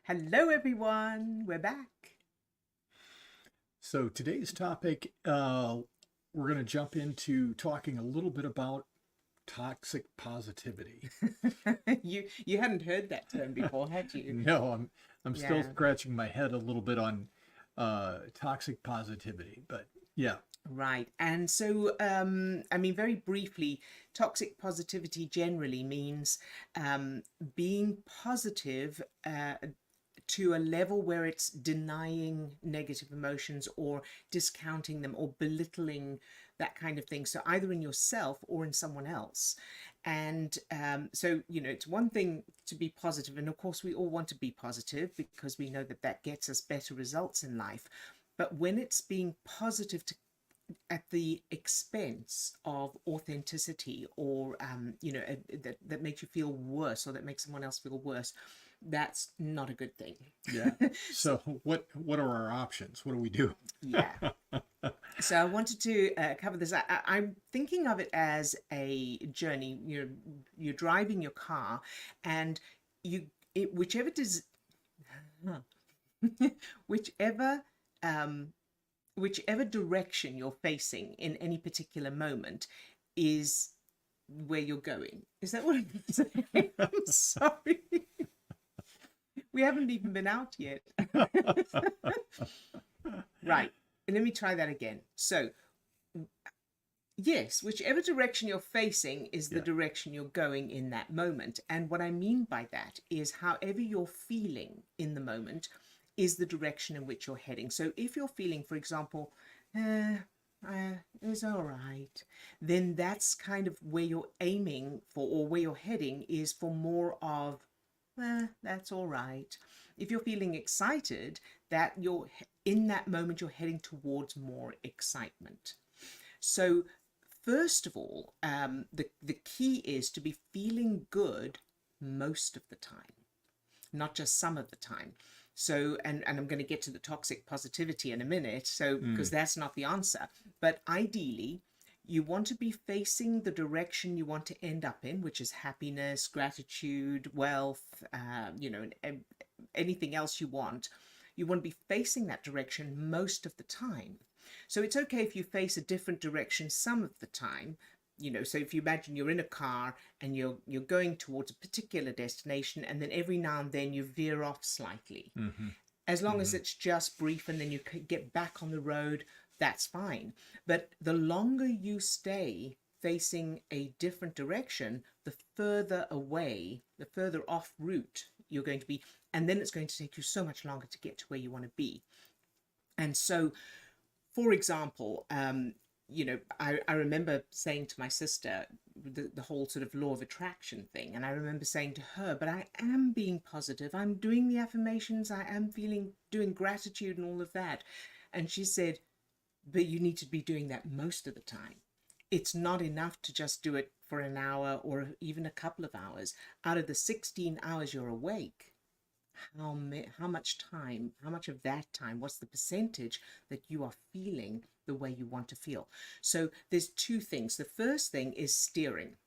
Hello, everyone. We're back. So today's topic, we're going to jump into talking a little bit about toxic positivity. You hadn't heard that term before, had you? No, I'm still Yeah, scratching my head a little bit on toxic positivity, but yeah, right. And so, I mean, very briefly, toxic positivity generally means being positive to a level where it's denying negative emotions or discounting them or belittling that kind of thing. So either in yourself or in someone else. And so, it's one thing to be positive, and of course, we all want to be positive because we know that that gets us better results in life. But when it's being positive at the expense of authenticity, or that makes you feel worse, or that makes someone else feel worse, that's not a good thing. yeah. So So what are our options? What do we do? yeah, so I wanted to cover this. I'm thinking of it as a journey. You're driving your car, and whichever does whichever um, whichever direction you're facing in any particular moment is where you're going. Is that what I'm saying? I'm sorry. We haven't even been out yet. Right. Let me try that again. So, yes, whichever direction you're facing is the Yeah. direction you're going in that moment. And what I mean by that is however you're feeling in the moment is the direction in which you're heading. So if you're feeling, for example, uh, it's all right, then that's kind of where you're aiming for, or where you're heading is for more of, that's all right. If you're feeling excited, that you're in that moment, you're heading towards more excitement. So first of all, the key is to be feeling good most of the time, not just some of the time. So, and I'm going to get to the toxic positivity in a minute. So, because Mm, that's not the answer, but ideally, you want to be facing the direction you want to end up in, which is happiness, gratitude, wealth, anything else you want. You want to be facing that direction most of the time. So it's okay if you face a different direction some of the time. So if you imagine you're in a car and you're going towards a particular destination, and then every now and then you veer off slightly. mm-hmm, As long as mm-hmm. it's just brief and then you get back on the road, that's fine. But the longer you stay facing a different direction, the further away, the further off route you're going to be. And then it's going to take you so much longer to get to where you want to be. And so, for example, I remember saying to my sister the whole sort of law of attraction thing. And I remember saying to her, but I am being positive. I'm doing the affirmations. I am doing gratitude and all of that. And she said, but you need to be doing that most of the time. It's not enough to just do it for an hour or even a couple of hours. Out of the 16 hours you're awake, how much time, how much of that time, what's the percentage that you are feeling the way you want to feel? So there's two things. The first thing is steering.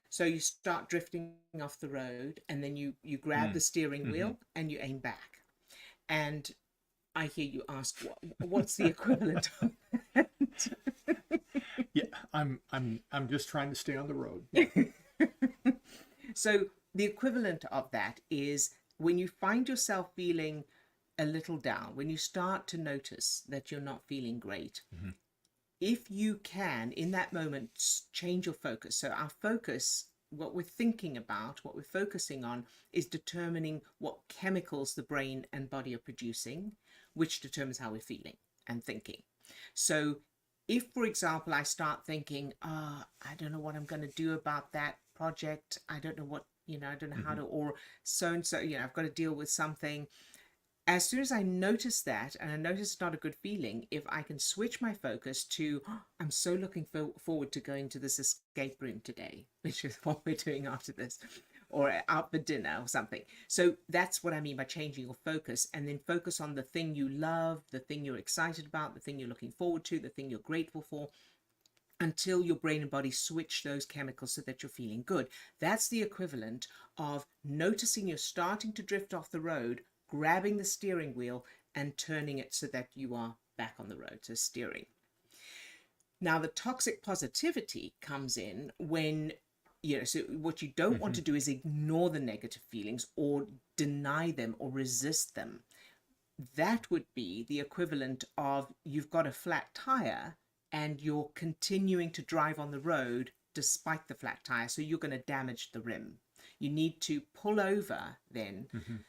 So you start drifting off the road, and then you grab the Mm, steering mm-hmm. wheel and you aim back. And I hear you ask, what's the equivalent of that? Yeah, I'm just trying to stay on the road. Yeah. So the equivalent of that is when you find yourself feeling a little down, when you start to notice that you're not feeling great, Mm-hmm, if you can, in that moment, change your focus. So our focus, what we're thinking about, what we're focusing on, is determining what chemicals the brain and body are producing, which determines how we're feeling and thinking. So if, for example, I start thinking, I don't know what I'm going to do about that project. I don't know what, I don't know how mm-hmm. to, or so and so, I've got to deal with something. As soon as I notice that, and I notice it's not a good feeling, if I can switch my focus to, oh, I'm so looking forward to going to this escape room today, which is what we're doing after this, or out for dinner or something. So that's what I mean by changing your focus, and then focus on the thing you love, the thing you're excited about, the thing you're looking forward to, the thing you're grateful for, until your brain and body switch those chemicals so that you're feeling good. That's the equivalent of noticing you're starting to drift off the road, grabbing the steering wheel and turning it so that you are back on the road, so steering. Now, the toxic positivity comes in when, so what you don't want to do is ignore the negative feelings or deny them or resist them. That would be the equivalent of you've got a flat tire and you're continuing to drive on the road despite the flat tire, so you're going to damage the rim. You need to pull over then.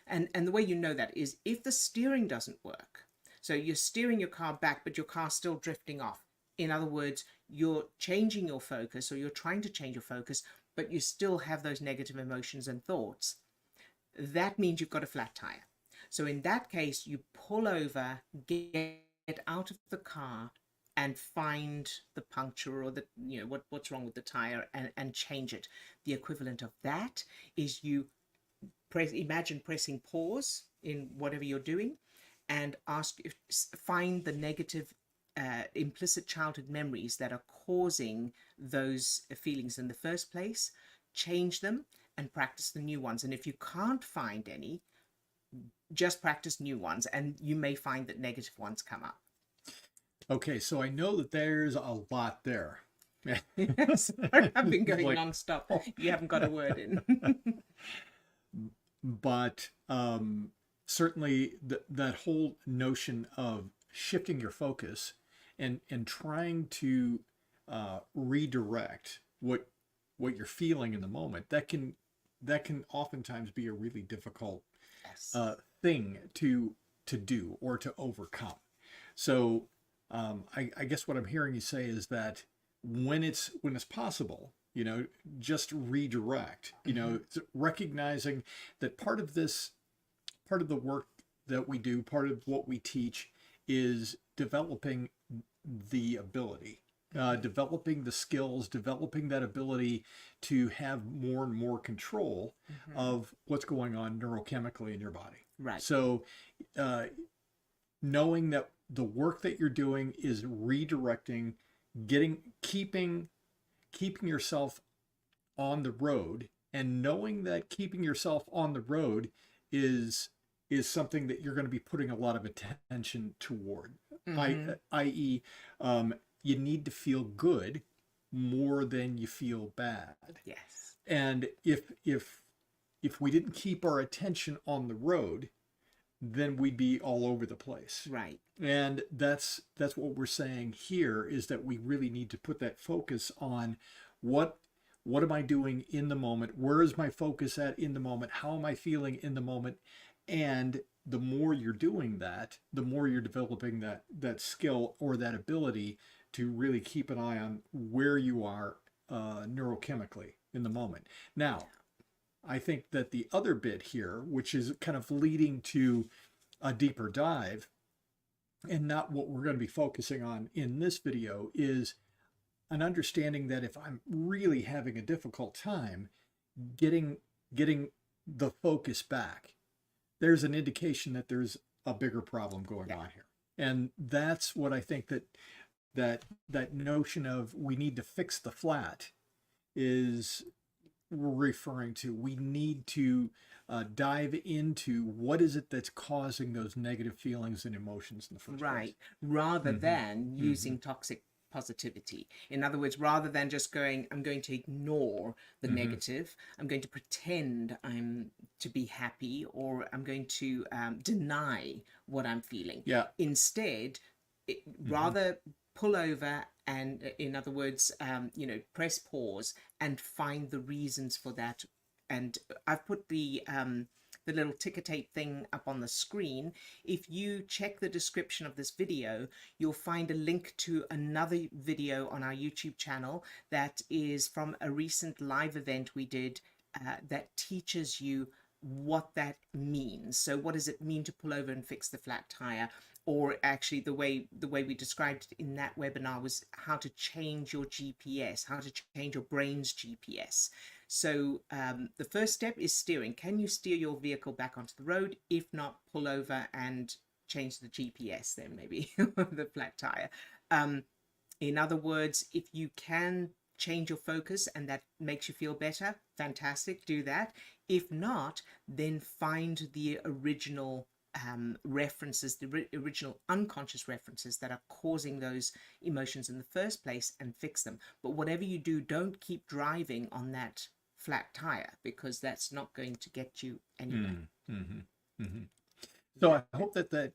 And the way you know that is if the steering doesn't work. So you're steering your car back, but your car's still drifting off. In other words, you're changing your focus, or you're trying to change your focus, but you still have those negative emotions and thoughts. That means you've got a flat tire. So in that case, you pull over, get out of the car, and find the puncture or the what's wrong with the tire, and change it. The equivalent of that is you imagine pressing pause in whatever you're doing, and find the negative implicit childhood memories that are causing those feelings in the first place, change them, and practice the new ones. And if you can't find any, just practice new ones, and you may find that negative ones come up. Okay, so I know that there's a lot there. Yes, I've been going nonstop. You haven't got a word in. But certainly that whole notion of shifting your focus and trying to redirect what you're feeling in the moment, that can oftentimes be a really difficult thing to do or to overcome. So I guess what I'm hearing you say is that when it's possible, just redirect, recognizing that part of the work that we do, part of what we teach is developing the ability, developing the skills, developing that ability to have more and more control of what's going on neurochemically in your body. Right. So knowing that the work that you're doing is redirecting, keeping yourself on the road, and knowing that keeping yourself on the road is something that you're going to be putting a lot of attention toward, i.e., you need to feel good more than you feel bad. Yes. And if we didn't keep our attention on the road, then we'd be all over the place. Right. And that's what we're saying here, is that we really need to put that focus on what am I doing in the moment? Where is my focus at in the moment? How am I feeling in the moment? And the more you're doing that, the more you're developing that skill or that ability to really keep an eye on where you are neurochemically in the moment. Now, I think that the other bit here, which is kind of leading to a deeper dive, and not what we're going to be focusing on in this video, is an understanding that if I'm really having a difficult time getting the focus back, there's an indication that there's a bigger problem going on here. And that's what I think that notion of we need to fix the flat is referring to. We need to dive into what is it that's causing those negative feelings and emotions in the first place. Right. Rather than using toxic positivity. In other words, rather than just going, I'm going to ignore the negative, I'm going to pretend I'm to be happy, or I'm going to deny what I'm feeling. Yeah. Instead, rather pull over and, in other words, press pause and find the reasons for that. And I've put the little ticker tape thing up on the screen. If you check the description of this video, you'll find a link to another video on our YouTube channel that is from a recent live event we did that teaches you what that means. So what does it mean to pull over and fix the flat tire? Or actually the way we described it in that webinar was how to change your GPS, how to change your brain's GPS. So the first step is steering. Can you steer your vehicle back onto the road? If not, pull over and change the GPS then, maybe, the flat tire. In other words, if you can change your focus and that makes you feel better, fantastic, do that. If not, then find the original references, the original unconscious references that are causing those emotions in the first place, and fix them. But whatever you do, don't keep driving on that flat tire, because that's not going to get you anywhere. So I hope that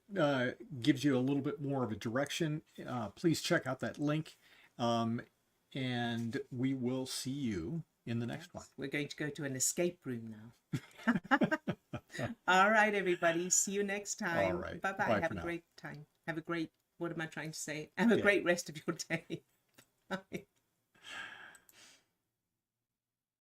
gives you a little bit more of a direction. Please check out that link, and we will see you in the next one. We're going to go to an escape room now. All right, everybody. See you next time. All right. Bye-bye. Bye Have for a now. great time. Have a great, what am I trying to say? Have a great rest of your day. Bye.